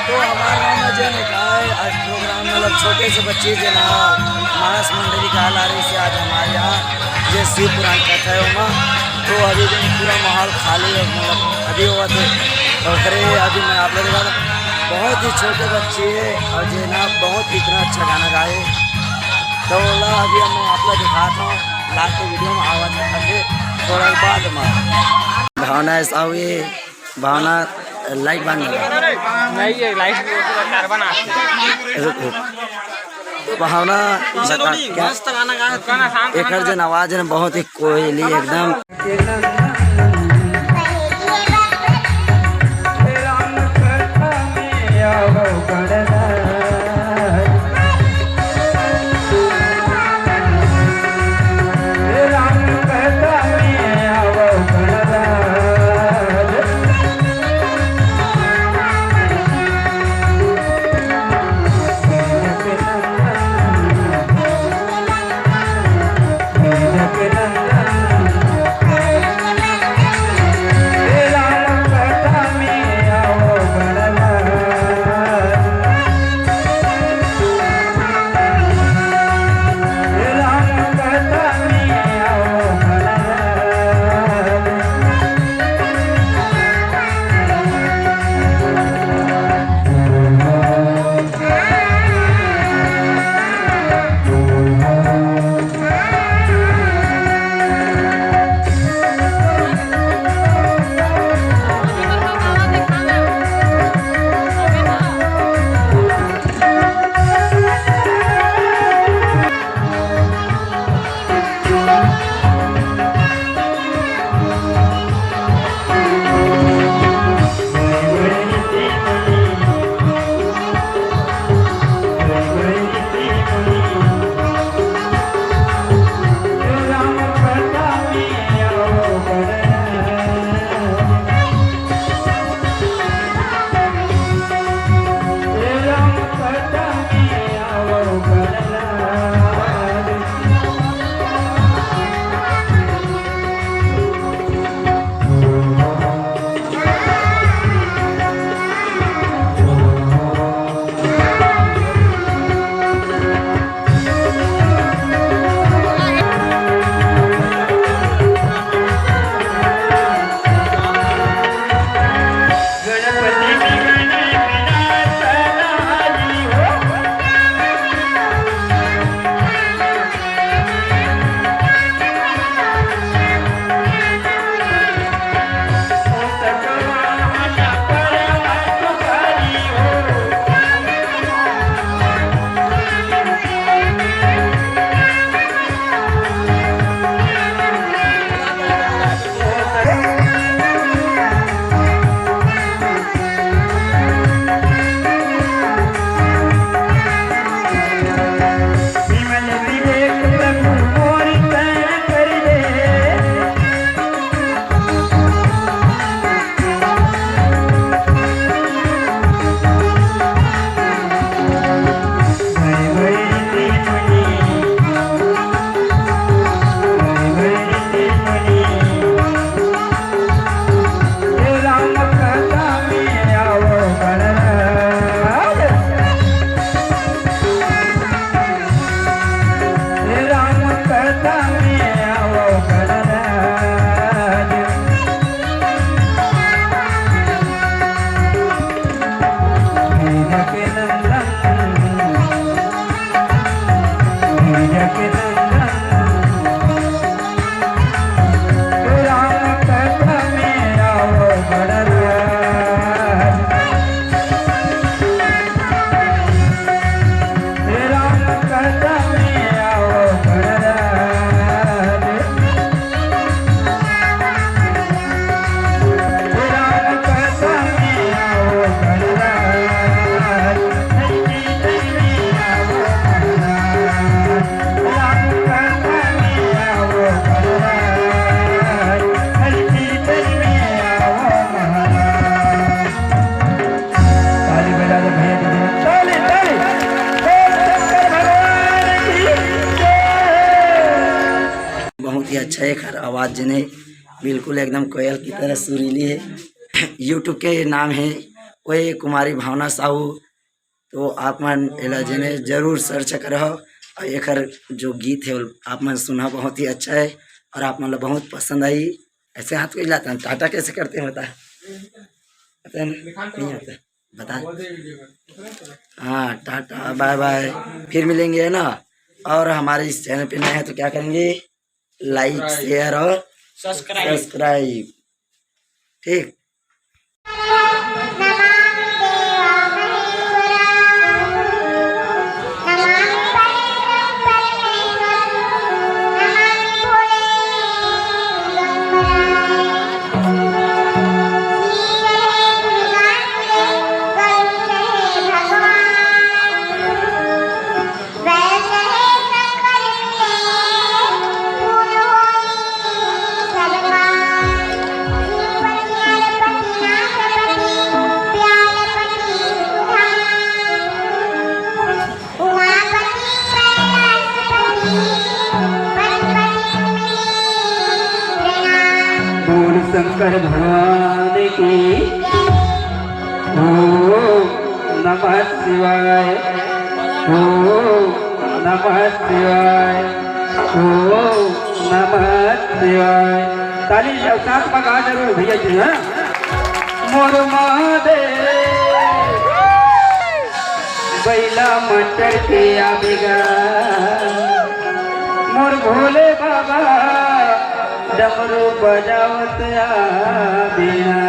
तो हमारे गाँव में जो है कहा है आज प्रोग्राम मतलब छोटे से बच्चे जो ना मानस मंडली का ला रही से आज हमारे यहाँ जो शिव पुराण कथा है वहाँ तो अभी जो पूरा माहौल खाली है मतलब अभी हुआ थे और फिर अभी मैं आप लोगों का बहुत ही छोटे बच्चे और जो ना बहुत इतना अच्छा गाना गाए तो बोला अभी मैं आप लोग दिखाता हूँ लास्ट वीडियो में आवाज़ करके थोड़ा बाद में भावना ऐसा हुई भावना लाइट बंद नहीं ये लाइट कार्बन भावना एक जन आवाज है बहुत ही कोयली एकदम अच्छा एक आवाज़ जिन्हें बिल्कुल एकदम कोयल की तरह सुरीली है। यूट्यूब के नाम है वही कुमारी भावना साहू। तो आप मन एला जने जरूर सर्च करो और एकर जो गीत है वो आप मन सुना, बहुत ही अच्छा है और आप मन बहुत पसंद आई। ऐसे हाथ को हिलाता है, टाटा कैसे करते हैं बता, पता है ना? नहीं आता बता। हाँ टाटा बाय बाय, फिर मिलेंगे है ना। और हमारे इस चैनल पे नए हैं तो क्या करेंगे, लाइक शेयर और सब्सक्राइब, ठीक। बोल शंकर भगवान की ओम नमः शिवाय, ओम नमः शिवाय, ओम नमः शिवाय। ताली साथ में गा जरूर भैया जी। हाँ मोर महादेव बैला मटर के आवेगा, मोर भोले बाबा डमरू बजावत आवेगा।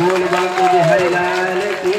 बोल बाबू बिहारी लाल की